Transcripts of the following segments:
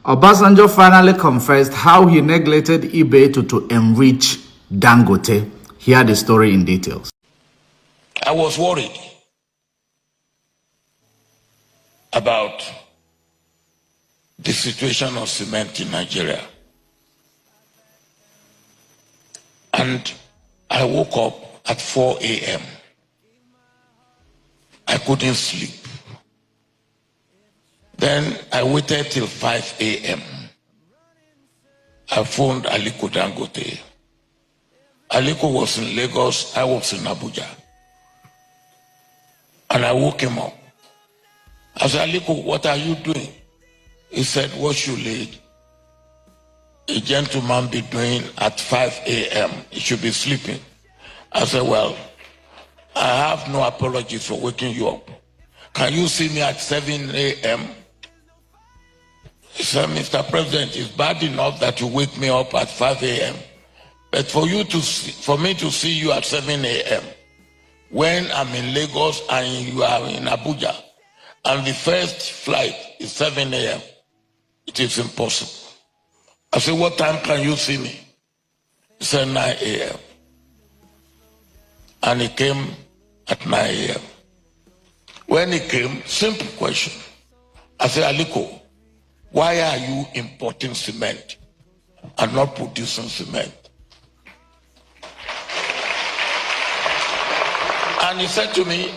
Obasanjo finally confessed how he neglected Ibeto to enrich Dangote. Hear the story in details. I was worried about the situation of cement in Nigeria. And I woke up at 4 a.m. I couldn't sleep. Then I waited till 5 a.m. I phoned Aliko Dangote. Aliko was in Lagos, I was in Abuja. And I woke him up. I said, Aliko, what are you doing? He said, what should a gentleman be doing at 5 a.m.? He should be sleeping. I said, well, I have no apologies for waking you up. Can you see me at 7 a.m.? He said, Mr. President, it's bad enough that you wake me up at 5 a.m. But for me to see you at 7 a.m. when I'm in Lagos and you are in Abuja, and the first flight is 7 a.m., it is impossible. I said, what time can you see me? He said, 9 a.m. And he came at 9 a.m. When he came, simple question. I said, Aliko, why are you importing cement and not producing cement? And he said to me,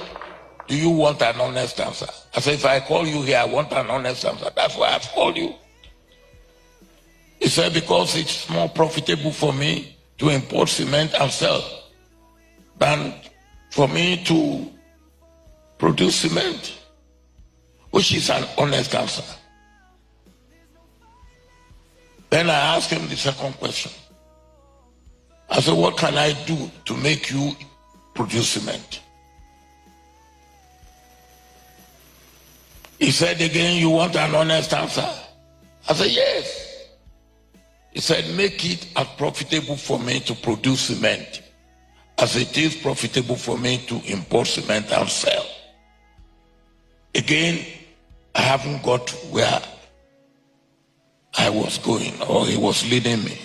do you want an honest answer? I said, if I call you here, I want an honest answer. That's why I've called you. He said, because it's more profitable for me to import cement and sell than for me to produce cement, which is an honest answer. Then I asked him the second question. I said, what can I do to make you produce cement? He said again, you want an honest answer? I said, yes. He said, make it as profitable for me to produce cement as it is profitable for me to import cement and sell. Again, I haven't got where I was going, or he was leading me.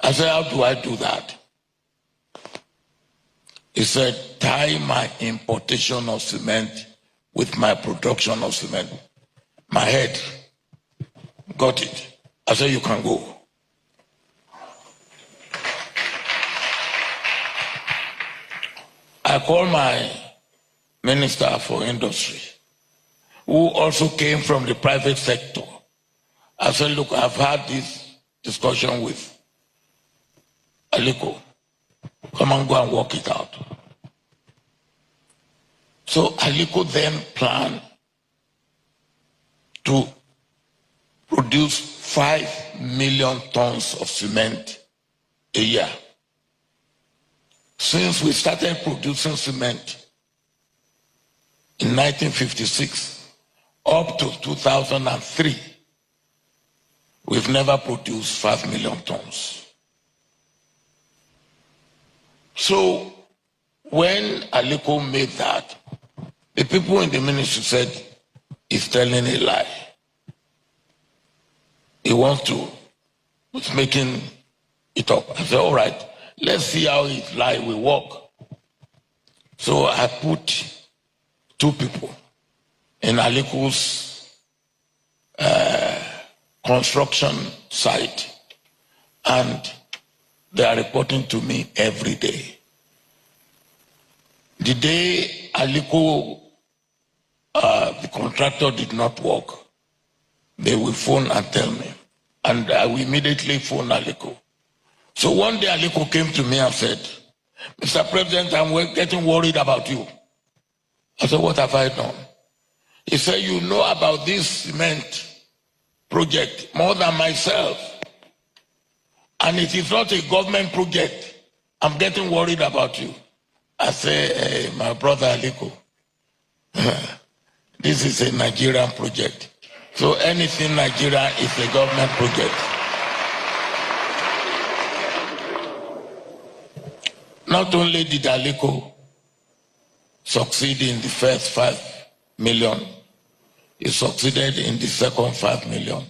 I said, how do I do that? He said, tie my importation of cement with my production of cement. My head got it. I said, you can go. I called my Minister for Industry, who also came from the private sector. I said, look, I've had this discussion with Aliko. Come and go and work it out. So Aliko then planned to produce 5 million tons of cement a year. Since we started producing cement in 1956 up to 2003, we've never produced 5 million tons. So when Aliko made that, the people in the ministry said, he's telling a lie. He's making it up. I said, all right, let's see how his lie will work. So I put 2 people in Aliko's construction site, and they are reporting to me every day. The day Aliko, the contractor, did not work, they will phone and tell me, and I will immediately phone Aliko. So one day Aliko came to me and said, Mr. President, I'm getting worried about you. I said, what have I done? He said, you know about this cement project more than myself, and it is not a government project. I'm getting worried about you. I say, hey, my brother Aliko, this is a Nigerian project. So anything Nigeria is a government project. Not only did Aliko succeed in the first 5 million, He succeeded in the second 5 million.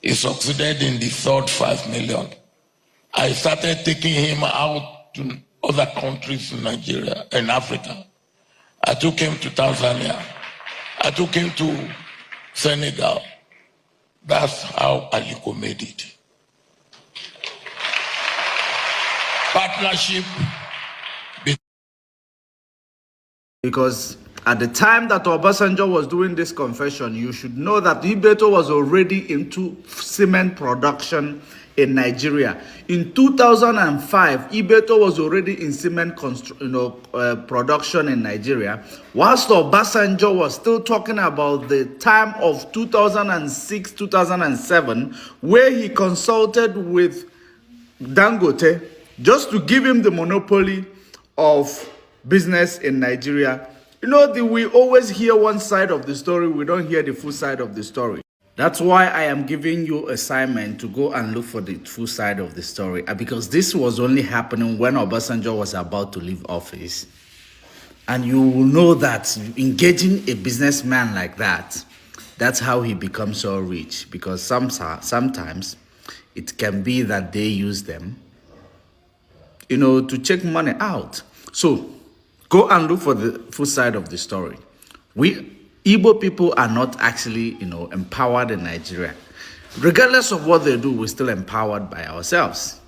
He succeeded in the third 5 million. I started taking him out to other countries in Nigeria and Africa. I took him to Tanzania. I took him to Senegal. That's how Aliko made it. Partnership. Because at the time that Obasanjo was doing this confession, you should know that Ibeto was already into cement production in Nigeria. In 2005, Ibeto was already in cement production in Nigeria, whilst Obasanjo was still talking about the time of 2006, 2007, where he consulted with Dangote just to give him the monopoly of business in Nigeria. You know, we always hear one side of the story, we don't hear the full side of the story. That's why I am giving you assignment to go and look for the full side of the story, because this was only happening when Obasanjo was about to leave office. And you will know that engaging a businessman like that, that's how he becomes so rich, because sometimes it can be that they use them, you know, to check money out. So go and look for the full side of the story. We Igbo people are not actually, empowered in Nigeria. Regardless of what they do, we're still empowered by ourselves.